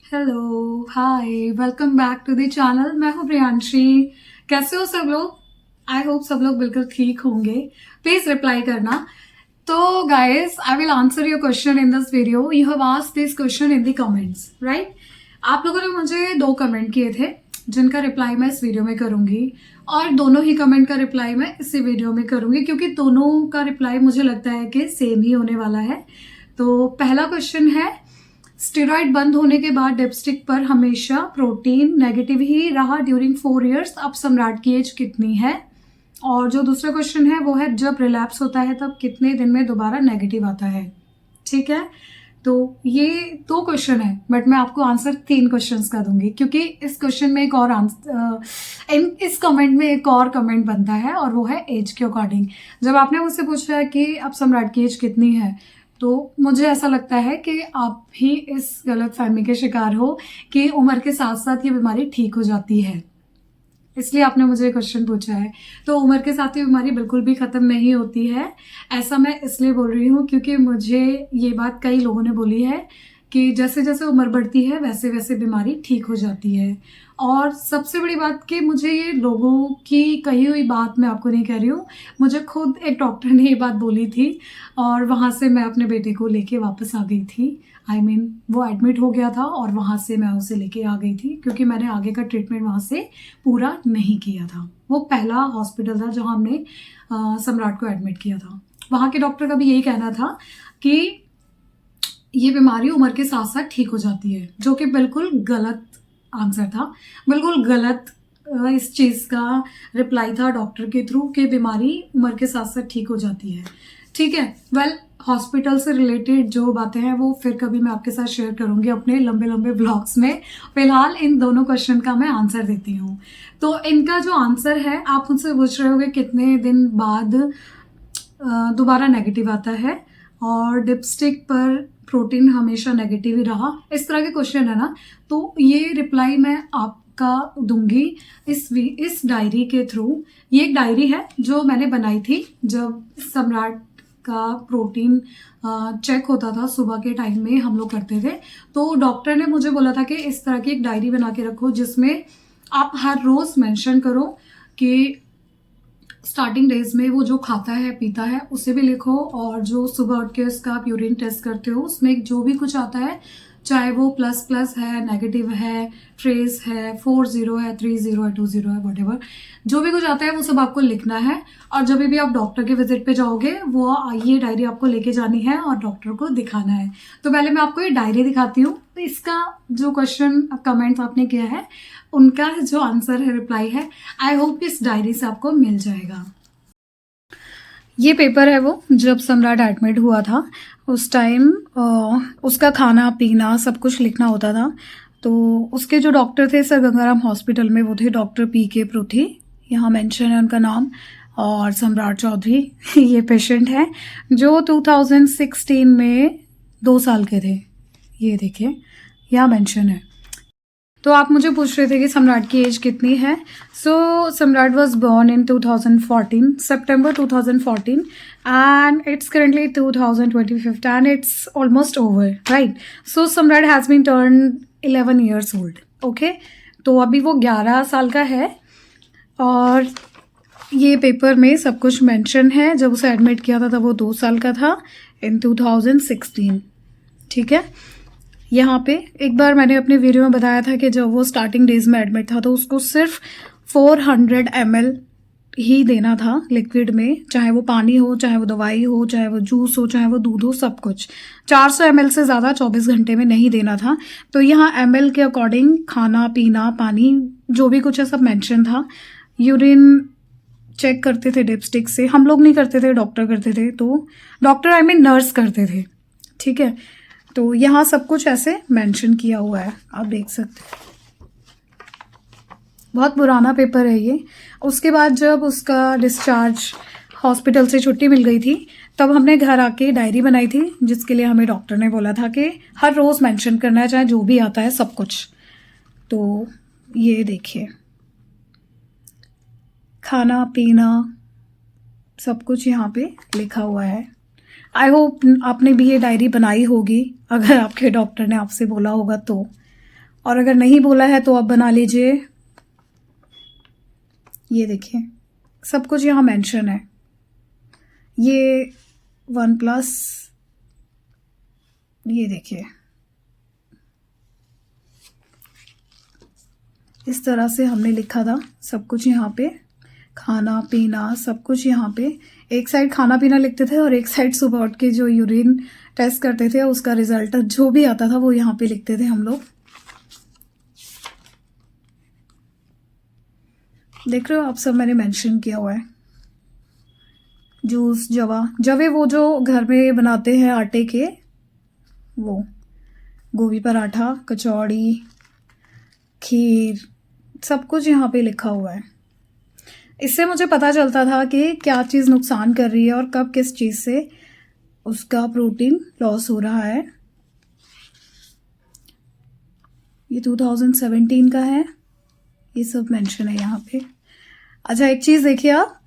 Hello hi welcome back to the channel. मैं हूँ प्रियांशी। कैसे हो सब लोग? आई होप सब लोग बिल्कुल ठीक होंगे। प्लीज रिप्लाई करना। तो guys, I will answer your question in this video. You have asked this question in the comments, right? आप लोगों ने मुझे 2 कमेंट किए थे जिनका रिप्लाई मैं इस वीडियो में करूंगी, और दोनों ही कमेंट का रिप्लाई मैं इसी वीडियो में करूंगी क्योंकि दोनों का रिप्लाई मुझे लगता है कि सेम ही होने वाला है। तो पहला क्वेश्चन है, स्टेरॉइड बंद होने के बाद डिपस्टिक पर हमेशा प्रोटीन नेगेटिव ही रहा ड्यूरिंग 4 years। अब सम्राट की एज कितनी है? और जो दूसरा क्वेश्चन है वो है, जब रिलैप्स होता है तब कितने दिन में दोबारा नेगेटिव आता है? ठीक है, तो ये 2 क्वेश्चन है, बट मैं आपको आंसर 3 क्वेश्चंस का दूंगी क्योंकि इस क्वेश्चन में एक और आंसर, इस कमेंट में एक और कमेंट बनता है और वो है एज के अकॉर्डिंग। जब आपने मुझसे पूछा है कि अब सम्राट की एज कितनी है, तो मुझे ऐसा लगता है कि आप भी इस गलतफहमी के शिकार हो कि उम्र के साथ साथ ये बीमारी ठीक हो जाती है, इसलिए आपने मुझे क्वेश्चन पूछा है। तो उम्र के साथ ये बीमारी बिल्कुल भी खत्म नहीं होती है। ऐसा मैं इसलिए बोल रही हूँ क्योंकि मुझे ये बात कई लोगों ने बोली है कि जैसे जैसे उम्र बढ़ती है वैसे वैसे बीमारी ठीक हो जाती है। और सबसे बड़ी बात कि मुझे ये लोगों की कही हुई बात मैं आपको नहीं कह रही हूँ, मुझे खुद एक डॉक्टर ने ये बात बोली थी और वहाँ से मैं अपने बेटे को लेके वापस आ गई थी। वो एडमिट हो गया था और वहाँ से मैं उसे लेके आ गई थी क्योंकि मैंने आगे का ट्रीटमेंट वहाँ से पूरा नहीं किया था। वो पहला हॉस्पिटल था जहाँ हमने सम्राट को एडमिट किया था। वहाँ के डॉक्टर का भी यही कहना था कि ये बीमारी उम्र के साथ साथ ठीक हो जाती है, जो कि बिल्कुल गलत आंसर था, बिल्कुल गलत इस चीज़ का रिप्लाई था डॉक्टर के थ्रू कि बीमारी उम्र के साथ साथ ठीक हो जाती है। ठीक है, वेल हॉस्पिटल से रिलेटेड जो बातें हैं वो फिर कभी मैं आपके साथ शेयर करूंगी अपने लंबे लंबे ब्लॉग्स में। फिलहाल इन दोनों क्वेश्चन का मैं आंसर देती हूँ। तो इनका जो आंसर है, आप मुझसे पूछ रहे होगे कितने दिन बाद दोबारा नेगेटिव आता है और डिपस्टिक पर प्रोटीन हमेशा नेगेटिव ही रहा, इस तरह के क्वेश्चन है ना, तो ये रिप्लाई मैं आपका दूंगी इस डायरी के थ्रू। ये एक डायरी है जो मैंने बनाई थी जब सम्राट का प्रोटीन चेक होता था, सुबह के टाइम में हम लोग करते थे। तो डॉक्टर ने मुझे बोला था कि इस तरह की एक डायरी बना के रखो जिसमें आप हर रोज मेंशन करो कि स्टार्टिंग डेज में वो जो खाता है पीता है उसे भी लिखो, और जो सुबह उठ के उसका आप यूरिन टेस्ट करते हो उसमें जो भी कुछ आता है, चाहे वो प्लस प्लस है, नेगेटिव है, ट्रेस है, 40 है, 30 है, 20 है, वट जो भी कुछ आता है वो सब आपको लिखना है। और जब भी आप डॉक्टर के विजिट पे जाओगे वो ये डायरी आपको लेके जानी है और डॉक्टर को दिखाना है। तो पहले मैं आपको ये डायरी दिखाती हूँ। तो इसका जो क्वेश्चन कमेंट आपने किया है उनका जो आंसर है, रिप्लाई है, आई होप इस डायरी से आपको मिल जाएगा। ये पेपर है वो जब सम्राट एडमिट हुआ था उस टाइम उसका खाना पीना सब कुछ लिखना होता था। तो उसके जो डॉक्टर थे सर गंगाराम हॉस्पिटल में, वो थे डॉक्टर पी.के. पृथ्वी, यहाँ मेंशन है उनका नाम। और सम्राट चौधरी ये पेशेंट है जो 2016 में 2 साल के थे। ये देखिए यहाँ मेंशन है। तो आप मुझे पूछ रहे थे कि सम्राट की एज कितनी है। सो सम्राट was born in 2014, September 2014, and it's currently 2025 and it's almost over, right? So सम्राट has been turned 11 years old, okay? तो अभी वो 11 साल का है और ये पेपर में सब कुछ मेंशन है। जब उसे एडमिट किया था तब वो 2 साल का था इन 2016, ठीक है। यहाँ पे एक बार मैंने अपने वीडियो में बताया था कि जब वो स्टार्टिंग डेज में एडमिट था तो उसको सिर्फ 400 ml ही देना था लिक्विड में, चाहे वो पानी हो, चाहे वो दवाई हो, चाहे वो जूस हो, चाहे वो दूध हो, सब कुछ 400 ml से ज़्यादा 24 घंटे में नहीं देना था। तो यहाँ ml के अकॉर्डिंग खाना पीना पानी जो भी कुछ है सब मेंशन था। यूरिन चेक करते थे डिपस्टिक से, हम लोग नहीं करते थे, डॉक्टर करते थे। तो डॉक्टर नर्स करते थे, ठीक है। तो यहाँ सब कुछ ऐसे मेंशन किया हुआ है, आप देख सकते हैं। बहुत पुराना पेपर है ये। उसके बाद जब उसका डिस्चार्ज हॉस्पिटल से छुट्टी मिल गई थी तब हमने घर आके डायरी बनाई थी जिसके लिए हमें डॉक्टर ने बोला था कि हर रोज़ मेंशन करना है, चाहे जो भी आता है सब कुछ। तो ये देखिए खाना पीना सब कुछ यहाँ पे लिखा हुआ है। आई होप आपने भी ये डायरी बनाई होगी अगर आपके डॉक्टर ने आपसे बोला होगा तो। और अगर नहीं बोला है तो आप बना लीजिए। ये देखिए सब कुछ यहाँ मेंशन है। ये OnePlus, ये देखिए इस तरह से हमने लिखा था सब कुछ यहाँ पे, खाना पीना सब कुछ यहाँ पे। एक साइड खाना पीना लिखते थे और एक साइड सुबह उठ के जो यूरिन टेस्ट करते थे उसका रिजल्ट जो भी आता था वो यहाँ पे लिखते थे हम लोग। देख रहे हो आप, सब मैंने मेंशन किया हुआ है। जूस, जवे वो जो घर में बनाते हैं आटे के, वो गोभी पराठा, कचौड़ी, खीर, सब कुछ यहाँ पे लिखा हुआ है। इससे मुझे पता चलता था कि क्या चीज़ नुकसान कर रही है और कब किस चीज़ से उसका प्रोटीन लॉस हो रहा है। ये 2017 का है, ये सब मेंशन है यहाँ पे। अच्छा एक चीज़ देखिए आप,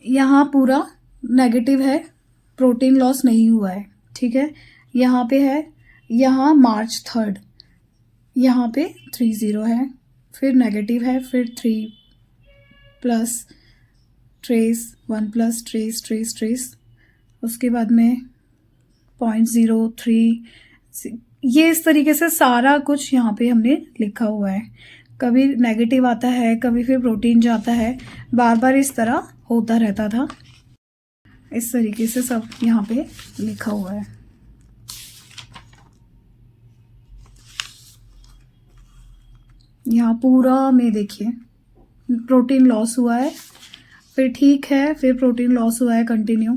यहाँ पूरा नेगेटिव है, प्रोटीन लॉस नहीं हुआ है, ठीक है। यहाँ पे है, यहाँ March 3rd, यहाँ पे 30 है, फिर नेगेटिव है, फिर 3+ ट्रेस, 1+ ट्रेस, उसके बाद में 0.03, ये इस तरीके से सारा कुछ यहाँ पे हमने लिखा हुआ है। कभी नेगेटिव आता है, कभी फिर प्रोटीन जाता है, बार बार इस तरह होता रहता था। इस तरीके से सब यहाँ पे लिखा हुआ है। यहाँ पूरा में देखिए प्रोटीन लॉस हुआ है, फिर ठीक है, फिर प्रोटीन लॉस हुआ है कंटिन्यू।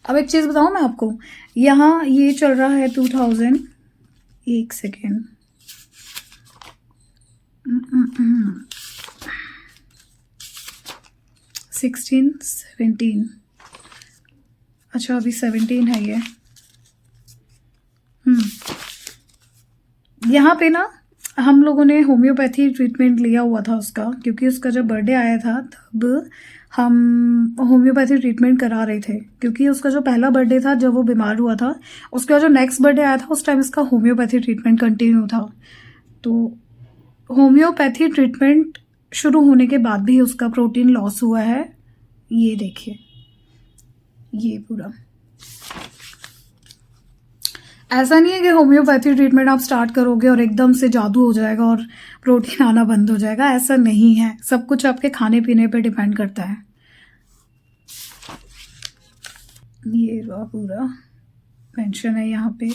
अब एक चीज़ बताऊँ मैं आपको, यहाँ ये चल रहा है 2000, एक सेकेंड, 16, 17, अच्छा अभी 17 है ये। यहाँ पे ना हम लोगों ने होम्योपैथी ट्रीटमेंट लिया हुआ था उसका, क्योंकि उसका जब बर्थडे आया था तब हम होम्योपैथी ट्रीटमेंट करा रहे थे, क्योंकि उसका जो पहला बर्थडे था जब वो बीमार हुआ था, उसके बाद जो नेक्स्ट बर्थडे आया था उस टाइम इसका होम्योपैथी ट्रीटमेंट कंटिन्यू था। तो होम्योपैथी ट्रीटमेंट शुरू होने के बाद भी उसका प्रोटीन लॉस हुआ है। ये देखिए, ये पूरा ऐसा नहीं है कि होम्योपैथी ट्रीटमेंट आप स्टार्ट करोगे और एकदम से जादू हो जाएगा और प्रोटीन आना बंद हो जाएगा, ऐसा नहीं है। सब कुछ आपके खाने पीने पे डिपेंड करता है। ये पूरा मेंशन है यहाँ पे।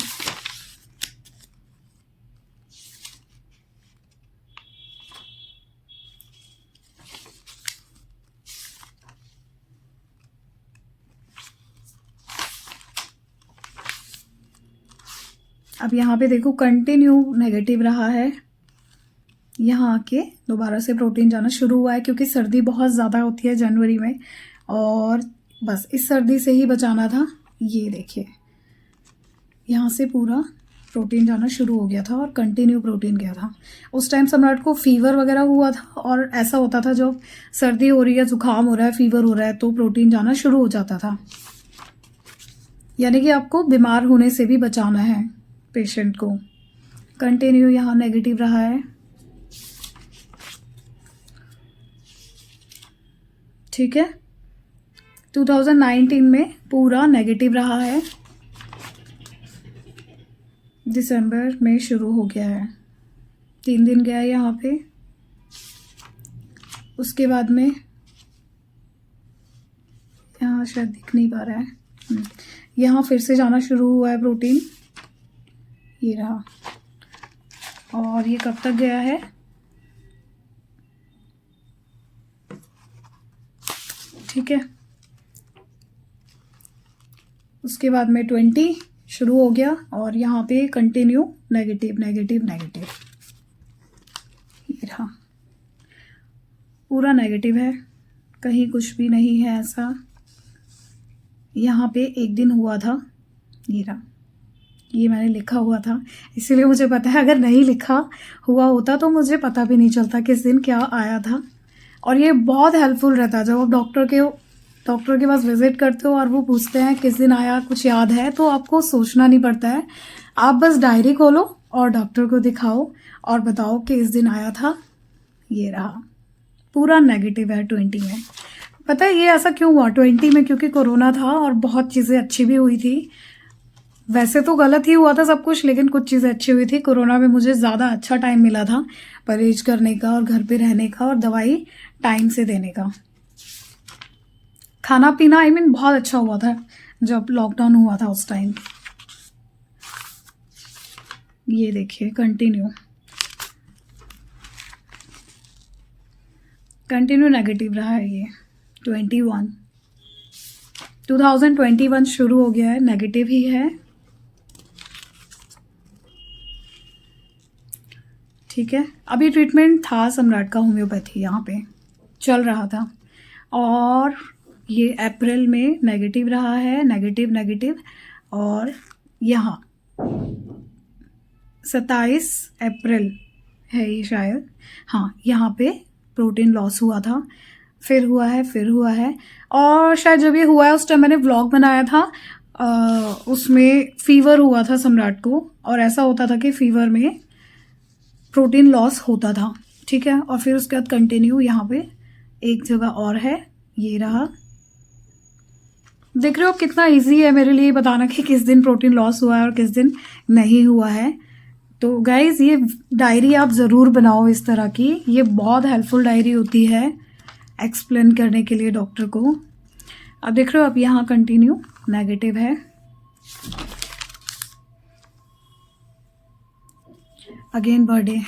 अब यहाँ पे देखो कंटिन्यू नेगेटिव रहा है, यहाँ आके दोबारा से प्रोटीन जाना शुरू हुआ है, क्योंकि सर्दी बहुत ज़्यादा होती है जनवरी में, और बस इस सर्दी से ही बचाना था। ये देखिए यहाँ से पूरा प्रोटीन जाना शुरू हो गया था और कंटिन्यू प्रोटीन गया था। उस टाइम सम्राट को फीवर वगैरह हुआ था, और ऐसा होता था जब सर्दी हो रही है, जुकाम हो रहा है, फीवर हो रहा है, तो प्रोटीन जाना शुरू हो जाता था। यानी कि आपको बीमार होने से भी बचाना है पेशेंट को। कंटिन्यू यहाँ नेगेटिव रहा है, ठीक है। 2019 में पूरा नेगेटिव रहा है, दिसंबर में शुरू हो गया है, 3 दिन गया है यहाँ पे। उसके बाद में यहाँ शायद दिख नहीं पा रहा है, यहाँ फिर से जाना शुरू हुआ है प्रोटीन, ये रहा। और ये कब तक गया है, ठीक है। उसके बाद में 20 शुरू हो गया, और यहाँ पे कंटिन्यू नेगेटिव नेगेटिव नेगेटिव, ये रहा पूरा नेगेटिव है, कहीं कुछ भी नहीं है ऐसा। यहाँ पे एक दिन हुआ था, ये रहा, ये मैंने लिखा हुआ था इसीलिए मुझे पता है। अगर नहीं लिखा हुआ होता तो मुझे पता भी नहीं चलता किस दिन क्या आया था। और ये बहुत हेल्पफुल रहता है जब आप डॉक्टर के पास विजिट करते हो और वो पूछते हैं किस दिन आया, कुछ याद है, तो आपको सोचना नहीं पड़ता है। आप बस डायरी खोलो और डॉक्टर को दिखाओ और बताओ कि इस दिन आया था, ये रहा, पूरा नेगेटिव है 20 में। पता है ये ऐसा क्यों हुआ 20 में? क्योंकि कोरोना था और बहुत चीज़ें अच्छी भी हुई थी। वैसे तो गलत ही हुआ था सब कुछ, लेकिन कुछ चीज़ें अच्छी हुई थी। कोरोना में मुझे ज़्यादा अच्छा टाइम मिला था परहेज करने का और घर पे रहने का और दवाई टाइम से देने का। खाना पीना बहुत अच्छा हुआ था जब लॉकडाउन हुआ था उस टाइम। ये देखिए कंटिन्यू नेगेटिव रहा है ये 2021 शुरू हो गया है, नेगेटिव ही है। ठीक है, अभी ट्रीटमेंट था सम्राट का होम्योपैथी, यहाँ पे चल रहा था, और ये अप्रैल में नेगेटिव रहा है, नेगेटिव। और यहाँ 27 अप्रैल है ये शायद, हाँ, यहाँ पे प्रोटीन लॉस हुआ था, फिर हुआ है। और शायद जब ये हुआ है उस टाइम मैंने व्लॉग बनाया था, उसमें फीवर हुआ था सम्राट को, और ऐसा होता था कि फीवर में प्रोटीन लॉस होता था। ठीक है, और फिर उसके बाद कंटिन्यू यहाँ पे एक जगह और है, ये रहा। देख रहे हो कितना इजी है मेरे लिए बताना कि किस दिन प्रोटीन लॉस हुआ है और किस दिन नहीं हुआ है। तो गाइज ये डायरी आप ज़रूर बनाओ इस तरह की, ये बहुत हेल्पफुल डायरी होती है एक्सप्लेन करने के लिए डॉक्टर को। अब देख रहे हो, अब यहाँ कंटिन्यू नेगेटिव है। अगेन बर्थडे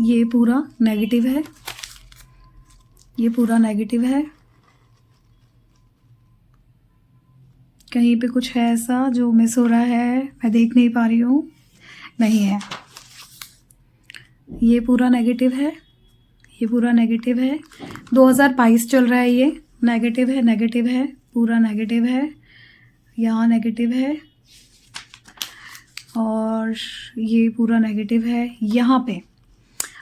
ये पूरा नेगेटिव है, ये पूरा नेगेटिव है। कहीं पे कुछ है ऐसा जो मिस हो रहा है, मैं देख नहीं पा रही हूँ, नहीं है। ये पूरा नेगेटिव है, ये पूरा नेगेटिव है। 2022 चल रहा है, ये नेगेटिव है, पूरा नेगेटिव है। यहाँ नेगेटिव है और ये पूरा नेगेटिव है यहाँ पे।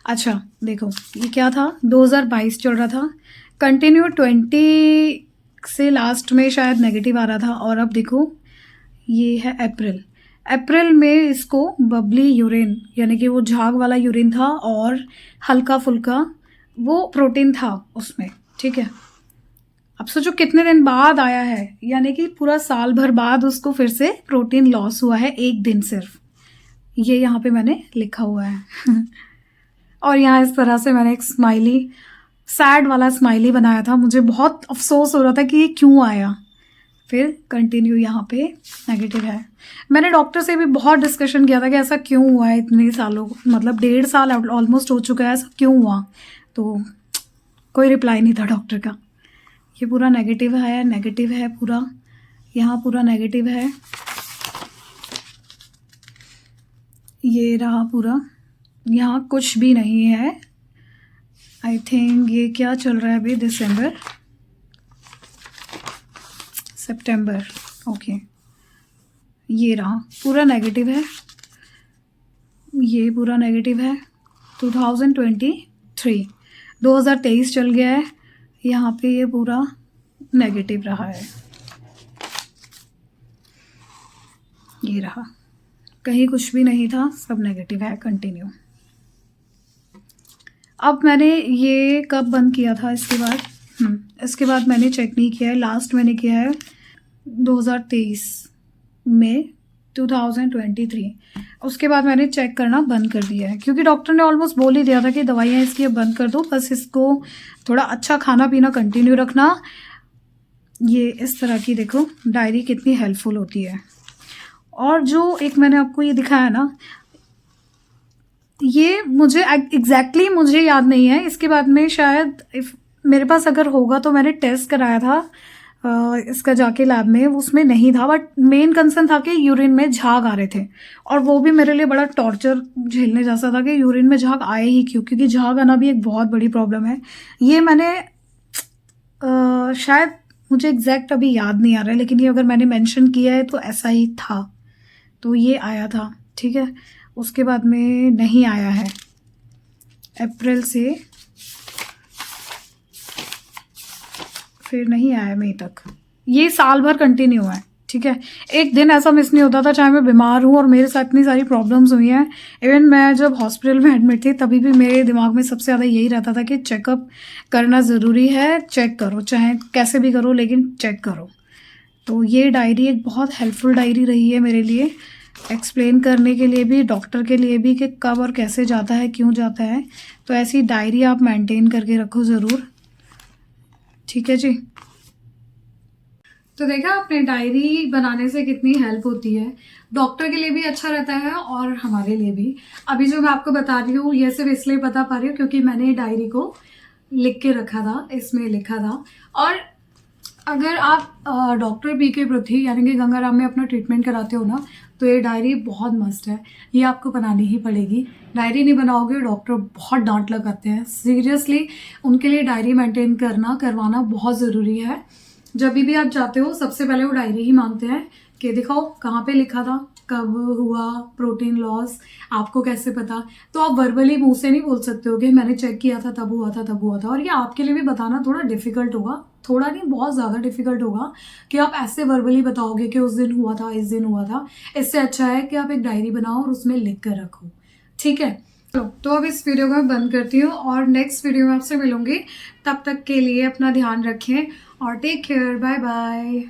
अच्छा देखो, ये क्या था, 2022 चल रहा था, कंटिन्यू 20 से लास्ट में शायद नेगेटिव आ रहा था, और अब देखो ये है अप्रैल में इसको बबली यूरिन, यानी कि वो झाग वाला यूरिन था और हल्का फुल्का वो प्रोटीन था उसमें। ठीक है, अब सोचो कितने दिन बाद आया है, यानी कि पूरा साल भर बाद उसको फिर से प्रोटीन लॉस हुआ है, एक दिन सिर्फ। ये यहाँ पे मैंने लिखा हुआ है और यहाँ इस तरह से मैंने एक स्माइली, सैड वाला स्माइली बनाया था। मुझे बहुत अफसोस हो रहा था कि ये क्यों आया। फिर कंटिन्यू यहाँ पे नेगेटिव है। मैंने डॉक्टर से भी बहुत डिस्कशन किया था कि ऐसा क्यों हुआ है, इतने सालों, मतलब 1.5 साल ऑलमोस्ट हो चुका है, ऐसा क्यों हुआ, तो कोई रिप्लाई नहीं था डॉक्टर का। ये पूरा नेगेटिव है पूरा, यहाँ पूरा नेगेटिव है, ये रहा पूरा, यहाँ कुछ भी नहीं है। आई थिंक ये क्या चल रहा है अभी, सितंबर, ओके। ये रहा पूरा नेगेटिव है, ये पूरा नेगेटिव है। 2023 चल गया है, यहाँ पे ये पूरा नेगेटिव रहा है, ये रहा, कहीं कुछ भी नहीं था, सब नेगेटिव है कंटिन्यू। अब मैंने ये कब बंद किया था, इसके बाद मैंने चेक नहीं किया है, लास्ट मैंने किया है 2023 में 2023, उसके बाद मैंने चेक करना बंद कर दिया है, क्योंकि डॉक्टर ने ऑलमोस्ट बोल ही दिया था कि दवाइयाँ इसकी अब बंद कर दो, बस इसको थोड़ा अच्छा खाना पीना कंटिन्यू रखना। ये इस तरह की देखो डायरी कितनी हेल्पफुल होती है। और जो एक मैंने आपको ये दिखाया ना, ये मुझे एग्जैक्टली मुझे याद नहीं है, इसके बाद में शायद मेरे पास अगर होगा तो मैंने टेस्ट कराया था इसका जाके लैब में, उसमें नहीं था, बट मेन कंसर्न था कि यूरिन में झाग आ रहे थे, और वो भी मेरे लिए बड़ा टॉर्चर झेलने जैसा था कि यूरिन में झाग आए ही क्यों, क्योंकि झाग आना भी एक बहुत बड़ी प्रॉब्लम है। ये मैंने शायद, मुझे एग्जैक्ट अभी याद नहीं आ रहा है, लेकिन ये अगर मैंने मेंशन किया है तो ऐसा ही था, तो ये आया था। ठीक है, उसके बाद में नहीं आया है, अप्रैल से फिर नहीं आया मई तक, ये साल भर कंटिन्यू है। ठीक है, एक दिन ऐसा मिस नहीं होता था चाहे मैं बीमार हूँ, और मेरे साथ इतनी सारी प्रॉब्लम्स हुई हैं। इवन मैं जब हॉस्पिटल में एडमिट थी तभी भी मेरे दिमाग में सबसे ज़्यादा यही रहता था कि चेकअप करना ज़रूरी है, चेक करो, चाहे कैसे भी करो लेकिन चेक करो। तो ये डायरी एक बहुत हेल्पफुल डायरी रही है मेरे लिए, एक्सप्लेन करने के लिए भी, डॉक्टर के लिए भी कि कब और कैसे जाता है, क्यों जाता है। तो ऐसी डायरी आप मेंटेन करके रखो ज़रूर, ठीक है जी। तो देखा आपने डायरी बनाने से कितनी हेल्प होती है, डॉक्टर के लिए भी अच्छा रहता है और हमारे लिए भी। अभी जो मैं आपको बता रही हूँ ये सिर्फ इसलिए बता पा रही हूँ क्योंकि मैंने डायरी को लिख के रखा था, इसमें लिखा था। और अगर आप डॉक्टर बी के पृथ्वी यानी कि गंगाराम में अपना ट्रीटमेंट कराते हो ना, तो ये डायरी बहुत मस्त है, ये आपको बनानी ही पड़ेगी। डायरी नहीं बनाओगे डॉक्टर बहुत डांट लगाते हैं, सीरियसली उनके लिए डायरी मेंटेन करवाना बहुत ज़रूरी है। जब भी आप जाते हो सबसे पहले वो डायरी ही मांगते हैं कि दिखाओ कहाँ पे लिखा था, कब हुआ प्रोटीन लॉस, आपको कैसे पता। तो आप वर्बली मुंह से नहीं बोल सकते हो कि मैंने चेक किया था तब हुआ था तब हुआ था। और ये आपके लिए भी बताना थोड़ा डिफिकल्ट होगा, थोड़ा नहीं बहुत ज़्यादा डिफिकल्ट होगा कि आप ऐसे वर्बली बताओगे कि उस दिन हुआ था, इस दिन हुआ था। इससे अच्छा है कि आप एक डायरी बनाओ और उसमें लिख कर रखो, ठीक है। तो अब इस वीडियो को मैं बंद करती हूँ और नेक्स्ट वीडियो में आपसे मिलूंगी। तब तक के लिए अपना ध्यान रखें और टेक केयर, बाय बाय।